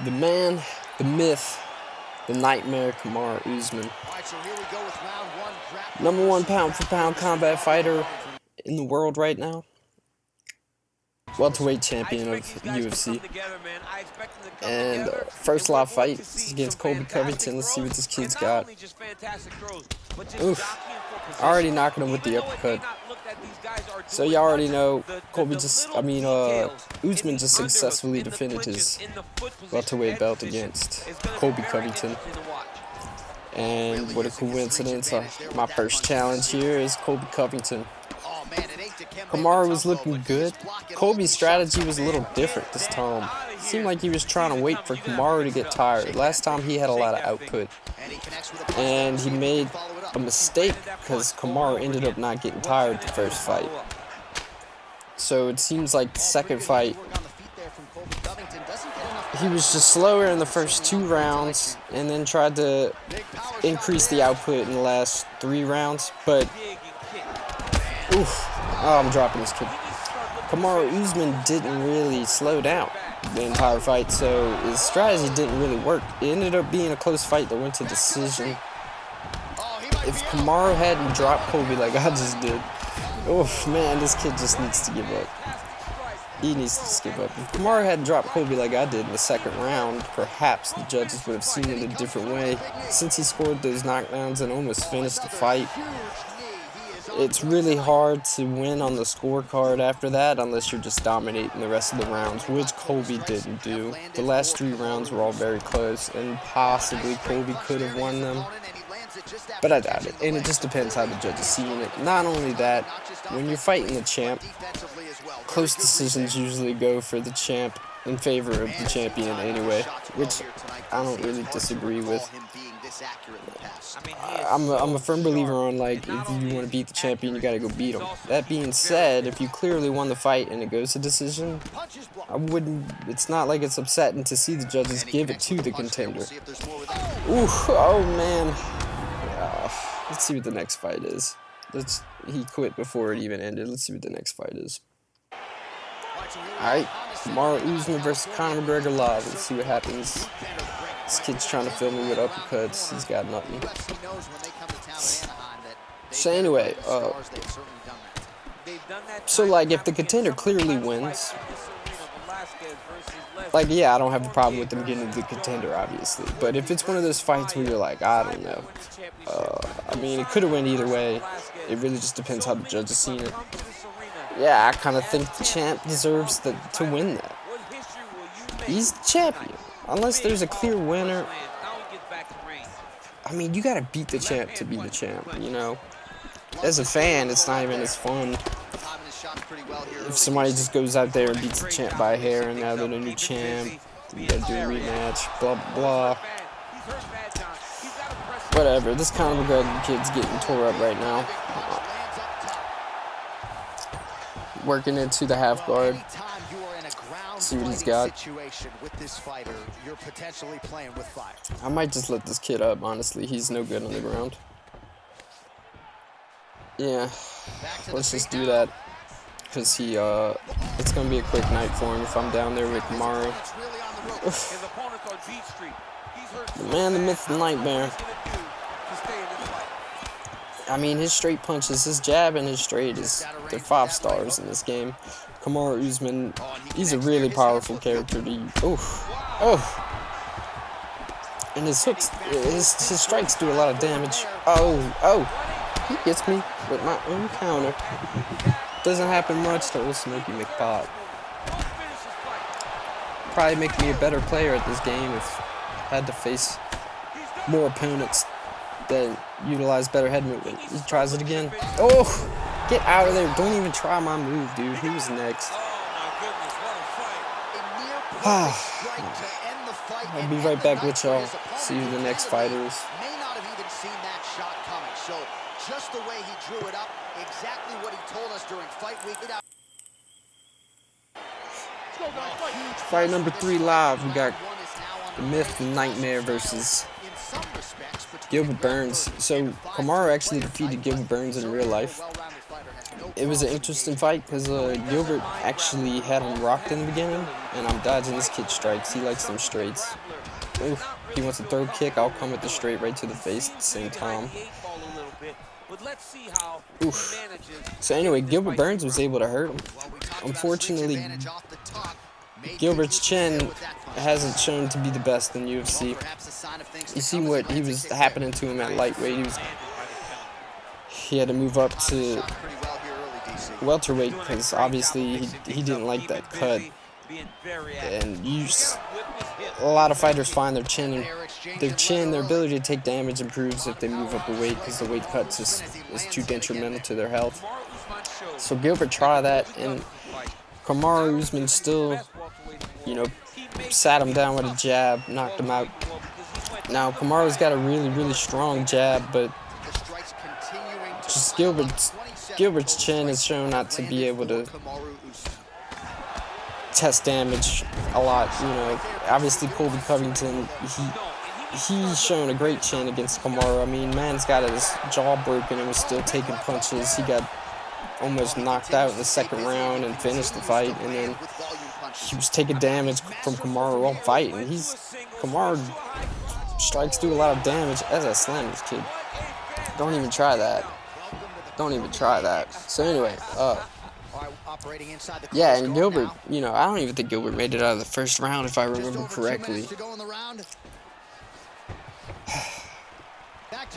The man, the myth, the nightmare, Kamaru Usman. #1 pound-for-pound combat fighter in the world right now. Welterweight champion of UFC. And first live fight is against Covington. Let's see what this kid's got. Oof. Already knocking him with the uppercut. So you already know Usman just successfully defended his welterweight belt against Covington. And what a coincidence, my first challenge here is Covington. Kamaru was looking good. Kobe's strategy was a little different this time. It seemed like he was trying to wait for Kamaru to get tired. Last time he had a lot of output. And he made a mistake because Kamaru ended up not getting tired the first fight. So it seems like the second fight, he was just slower in the first 2 rounds and then tried to increase the output in the last 3 rounds. But, oof. Oh, I'm dropping this kid. Kamaru Usman didn't really slow down the entire fight, so his strategy didn't really work. It ended up being a close fight that went to decision. If Kamaru hadn't dropped Kobe like I just did, oof, man, this kid just needs to give up. He needs to just give up. If Kamaru hadn't dropped Kobe like I did in the second round, perhaps the judges would have seen it a different way. Since he scored those knockdowns and almost finished the fight, it's really hard to win on the scorecard after that unless you're just dominating the rest of the rounds, which Kobe didn't do. The last 3 rounds were all very close, and possibly Kobe could have won them, but I doubt it. And it just depends how the judges seeing it. Not only that, when you're fighting the champ, close decisions usually go for the champ in favor of the champion anyway, which I don't really disagree with. I'm a firm believer on, like, if you want to beat the champion, you gotta go beat him. That being said, if you clearly won the fight and it goes to decision, it's not like it's upsetting to see the judges give it to the contender. Ooh, oh man. Let's see what the next fight is. He quit before it even ended. Let's see what the next fight is. Alright, Kamaru Usman versus Conor McGregor live. Let's see what happens. This kid's trying to fill me with uppercuts. He's got nothing. So anyway, so like if the contender clearly wins, like yeah, I don't have a problem with them getting the contender, obviously. But if it's one of those fights where you're like, I don't know, I mean, it could have went either way. It really just depends how the judges seen it. Yeah, I kind of think the champ deserves to win that. He's the champion. Unless there's a clear winner, I mean, you gotta beat the champ to be the champ, you know? As a fan, it's not even as fun if somebody just goes out there and beats the champ by a hair and now they're the new champ, you gotta do a rematch, blah, blah. Whatever, this kind of McGregor kid's getting tore up right now. Working into the half guard. See what he's got. I might just let this kid up, honestly. He's no good on the ground. Yeah, let's just do that. Because it's going to be a quick night for him if I'm down there with Kamaru. The man, the myth, the nightmare. I mean, his straight punches, his jab and his straight, they're 5 stars in this game. Kamaru Usman, he's a really powerful character to use. Oh. And his hooks, his strikes do a lot of damage. Oh. He gets me with my own counter. Doesn't happen much to old Smokey McPot. Probably make me a better player at this game if I had to face more opponents that utilize better head movement. He tries it again. Oh! Get out of there. Don't even try my move, dude. Who's next? I'll be right back with y'all. See who the next fighter is. Just the way he drew it up, exactly what he told us during fight week. Fight number 3 live. We got the myth, the nightmare versus Gilbert Burns. So Kamaru actually defeated Gilbert Burns in real life. it was an interesting fight because Gilbert actually had him rocked in the beginning, and I'm dodging this kid's strikes. He likes them straights. Ooh, he wants a third kick. I'll come with the straight right to the face at the same time. Oof. So anyway, Gilbert Burns was able to hurt him. Unfortunately, Gilbert's chin hasn't shown to be the best in UFC. You see what he was happening to him at lightweight. He had to move up to welterweight because obviously he didn't like that cut. And a lot of fighters find their ability to take damage improves if they move up a weight because the weight cut is too detrimental to their health. So Gilbert tried that, and Kamaru Usman still, sat him down with a jab, knocked him out. Now Kamaru's got a really strong jab, but just Gilbert's chin has shown not to be able to test damage a lot. Obviously Colby Covington, he's shown a great chin against Kamaru. I mean, man's got his jaw broken and was still taking punches. He got almost knocked out in the second round and finished the fight, and then he was taking damage from Kamaru all fight. And Kamaru strikes do a lot of damage as I slam this kid. Don't even try that. Don't even try that. So anyway, yeah, and Gilbert, I don't even think Gilbert made it out of the first round if I remember correctly.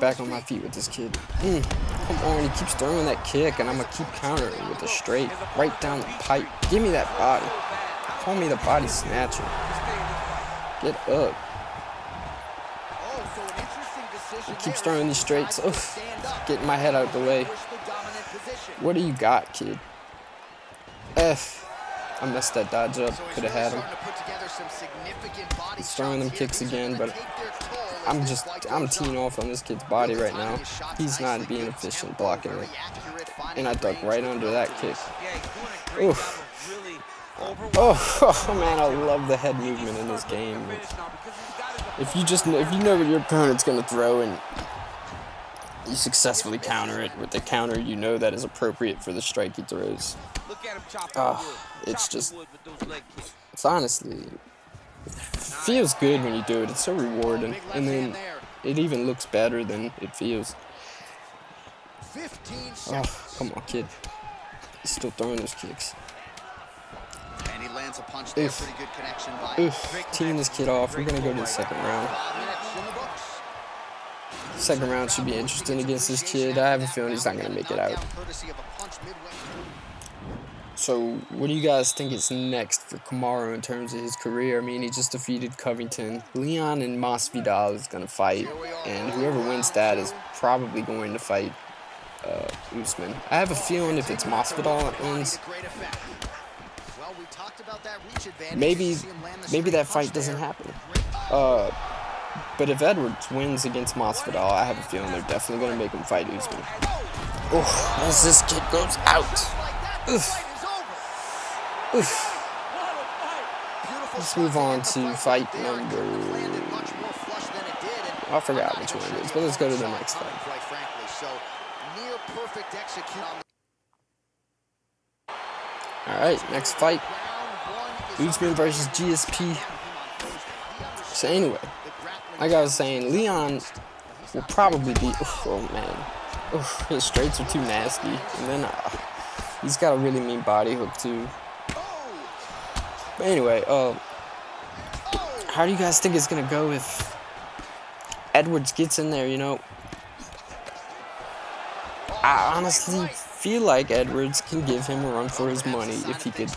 Back on my feet with this kid. Come on, he keeps throwing that kick, and I'm going to keep countering with a straight right down the pipe. Give me that body. Call me the body snatcher. Get up. He keeps throwing these straights. Oof. Getting my head out of the way. What do you got, kid? I messed that dodge up. Could have had him. He's throwing them kicks again, but I'm teeing off on this kid's body right now. He's not being efficient blocking it. And I duck right under that kick. Oof. Oh man, I love the head movement in this game. If you know what your opponent's gonna throw and you successfully counter it with the counter that is appropriate for the strike he throws. It's honestly, it feels good when you do it. It's so rewarding, and then it even looks better than it feels. Oh, come on, kid. He's still throwing those kicks. And he lands a punch there. Pretty good connection by teeing this kid off. We're gonna go to the second round. Second round should be interesting against this kid. I have a feeling he's not gonna make it out. So, what do you guys think is next for Kamaru in terms of his career? I mean, he just defeated Covington. Leon and Masvidal is going to fight, and whoever wins that is probably going to fight Usman. I have a feeling if it's Masvidal that wins, maybe that fight doesn't happen. But if Edwards wins against Masvidal, I have a feeling they're definitely going to make him fight Usman. Oh, as this kid goes out. Oof. Let's move on to fight number... I forgot which one it is, but let's go to the next fight. Alright, next fight. Usman versus GSP. So anyway, like I was saying, Leon will probably be... Oh man. His straights are too nasty. And then he's got a really mean body hook too. But anyway, how do you guys think it's going to go if Edwards gets in there, I honestly feel like Edwards can give him a run for his money if he could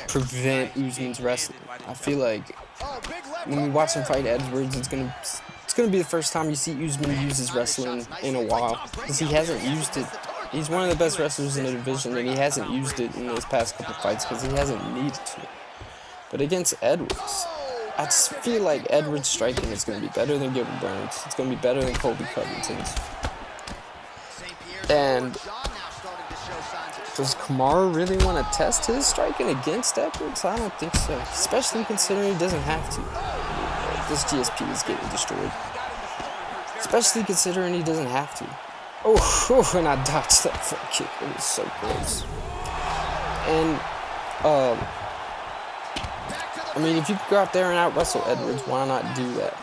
prevent Usman's wrestling. I feel like when we watch him fight Edwards, it's gonna be the first time you see Usman use his wrestling in a while, because he hasn't used it. He's one of the best wrestlers in the division, and he hasn't used it in his past couple fights because he hasn't needed to. But against Edwards, I just feel like Edwards' striking is going to be better than Gilbert Burns. It's going to be better than Colby Covington's. And does Kamaru really want to test his striking against Edwards? I don't think so, especially considering he doesn't have to. This GSP is getting destroyed. Especially considering he doesn't have to. Oh, and I dodged that front kick. It was so close. And, I mean, if you could go out there and out-wrestle Edwards, why not do that?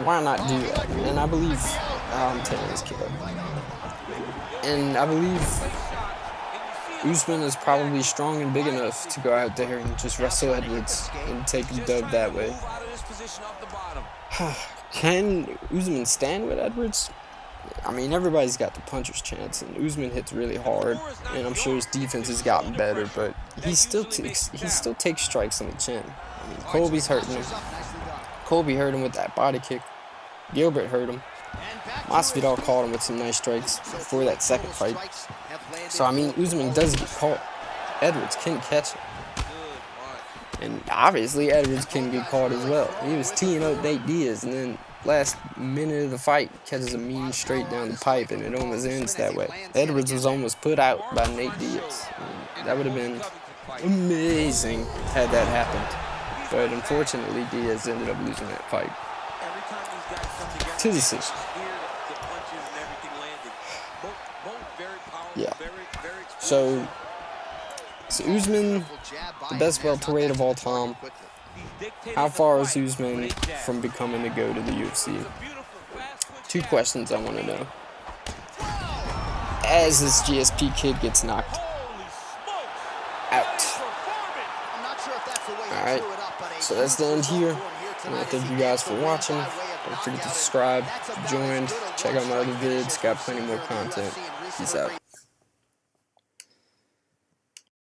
Why not do that? And I believe, I'm tearing this kid up. And I believe Usman is probably strong and big enough to go out there and just wrestle Edwards and take the dub that way. Can Usman stand with Edwards? I mean, everybody's got the puncher's chance, and Usman hits really hard, and I'm sure his defense has gotten better, but he still takes strikes on the chin. I mean, Colby's hurting him. Colby hurt him with that body kick. Gilbert hurt him. Masvidal caught him with some nice strikes before that second fight. So, I mean, Usman does get caught. Edwards can catch him. And obviously, Edwards can get caught as well. He was teeing up Nate Diaz, and then last minute of the fight, catches a mean straight down the pipe, and it almost ends that way. Edwards was almost put out by Nate Diaz. That would have been amazing had that happened. But unfortunately, Diaz ended up losing that fight to decision. Yeah. So Usman, the best welterweight of all time. How far is Usman from becoming the GOAT of the UFC? 2 questions I want to know. As this GSP kid gets knocked out. Alright, so that's the end here. I want to thank you guys for watching. Don't forget to subscribe, join, check out my other vids. Got plenty more content. Peace out.